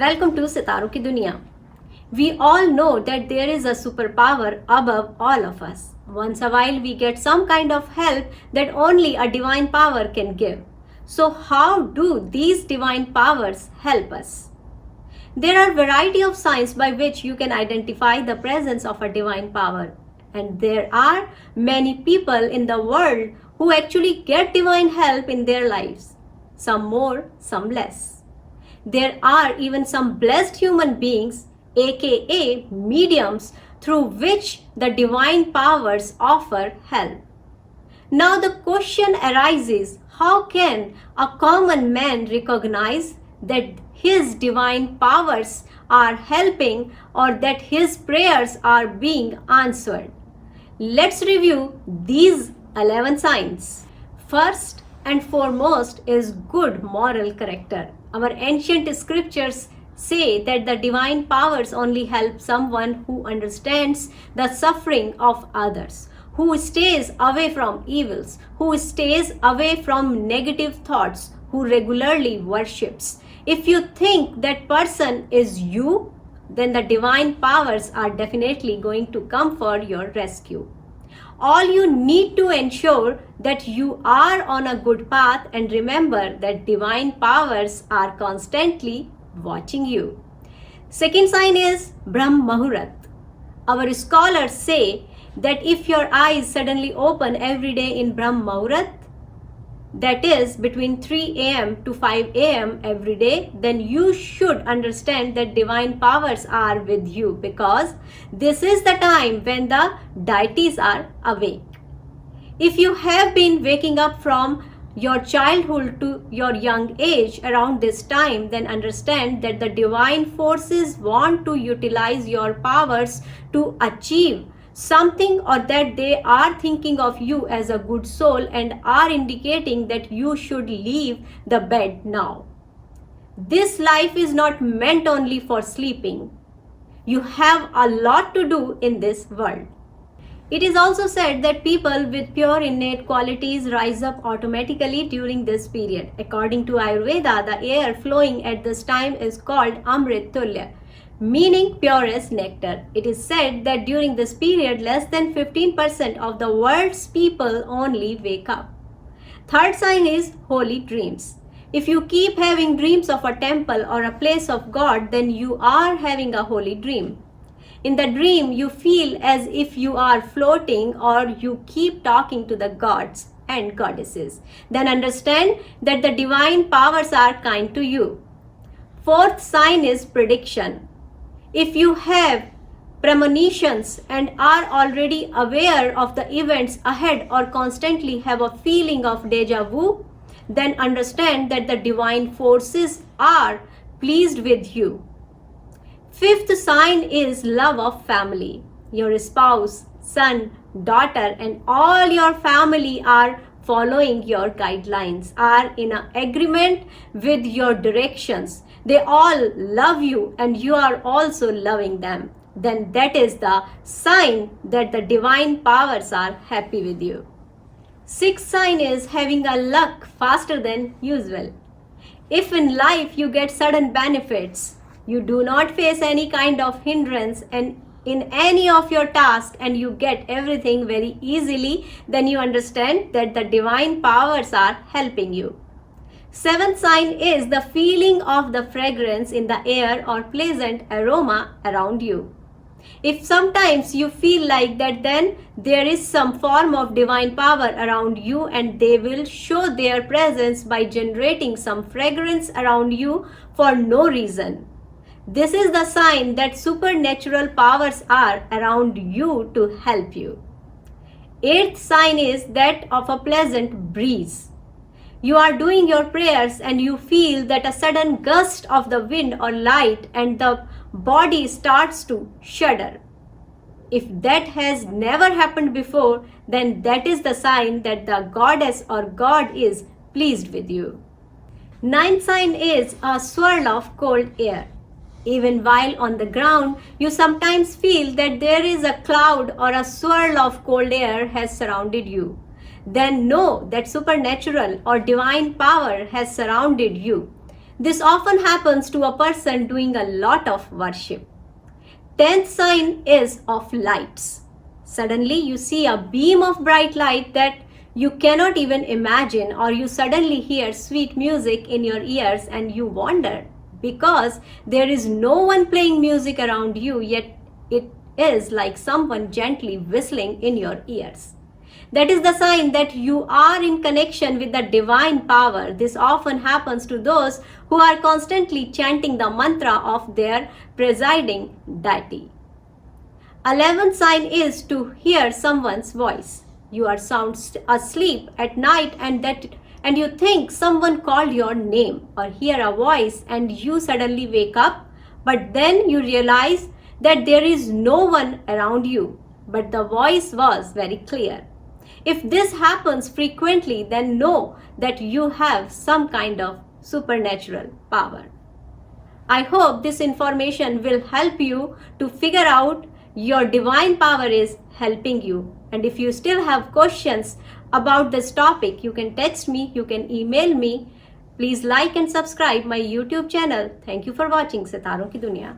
Welcome to Sitaron Ki Duniya. We all know that there is a superpower above all of us. Once a while we get some kind of help that only a divine power can give. So how do these divine powers help us? There are variety of signs by which you can identify the presence of a divine power. And there are many people in the world who actually get divine help in their lives. Some more, some less. There are even some blessed human beings, aka mediums, through which the divine powers offer help. Now the question arises, how can a common man recognize that his divine powers are helping or that his prayers are being answered? Let's review these 11 signs. First and foremost is good moral character. Our ancient scriptures say that the divine powers only help someone who understands the suffering of others, who stays away from evils, who stays away from negative thoughts, who regularly worships. If you think that person is you, then the divine powers are definitely going to come for your rescue. All you need to ensure that you are on a good path and remember that divine powers are constantly watching you. Second sign is Brahm Muhurat. Our scholars say that if your eyes suddenly open every day in Brahm Muhurat, that is between 3 a.m. to 5 a.m. every day, then you should understand that divine powers are with you because this is the time when the deities are awake. If you have been waking up from your childhood to your young age around this time, then understand that the divine forces want to utilize your powers to achieve something, or that they are thinking of you as a good soul and are indicating that you should leave the bed now. This life is not meant only for sleeping. You have a lot to do in this world. It is also said that people with pure innate qualities rise up automatically during this period. According to Ayurveda, the air flowing at this time is called Amrit Tulya, meaning pure as nectar. It is said that during this period, less than 15% of the world's people only wake up. Third sign is holy dreams. If you keep having dreams of a temple or a place of God, then you are having a holy dream. In the dream, you feel as if you are floating or you keep talking to the gods and goddesses. Then understand that the divine powers are kind to you. Fourth sign is prediction. If you have premonitions and are already aware of the events ahead or constantly have a feeling of deja vu, then understand that the divine forces are pleased with you. Fifth sign is love of family. Your spouse, son, daughter, and all your family are following your guidelines, are in agreement with your directions. They all love you and you are also loving them. Then that is the sign that the divine powers are happy with you. Sixth sign is having a luck faster than usual. If in life you get sudden benefits, you do not face any kind of hindrance and in any of your tasks and you get everything very easily, then you understand that the divine powers are helping you. Seventh sign is the feeling of the fragrance in the air or pleasant aroma around you. If sometimes you feel like that, then there is some form of divine power around you and they will show their presence by generating some fragrance around you for no reason. This is the sign that supernatural powers are around you to help you. Eighth sign is that of a pleasant breeze. You are doing your prayers and you feel that a sudden gust of the wind or light and the body starts to shudder. If that has never happened before, then that is the sign that the goddess or God is pleased with you. Ninth sign is a swirl of cold air. Even while on the ground, you sometimes feel that there is a cloud or a swirl of cold air has surrounded you. Then know that supernatural or divine power has surrounded you. This often happens to a person doing a lot of worship. 10th sign is of lights. Suddenly you see a beam of bright light that you cannot even imagine, or you suddenly hear sweet music in your ears and you wonder because there is no one playing music around you, yet it is like someone gently whistling in your ears. That is the sign that you are in connection with the divine power. This often happens to those who are constantly chanting the mantra of their presiding deity. 11th sign is to hear someone's voice. You are sound asleep at night and you think someone called your name, or hear a voice and you suddenly wake up, but then you realize that there is no one around you, but the voice was very clear. If this happens frequently, then know that you have some kind of supernatural power. I hope this information will help you to figure out your divine power is helping you. And if you still have questions about this topic, you can text me, you can email me. Please like and subscribe my YouTube channel. Thank you for watching Sitaron Ki Duniya.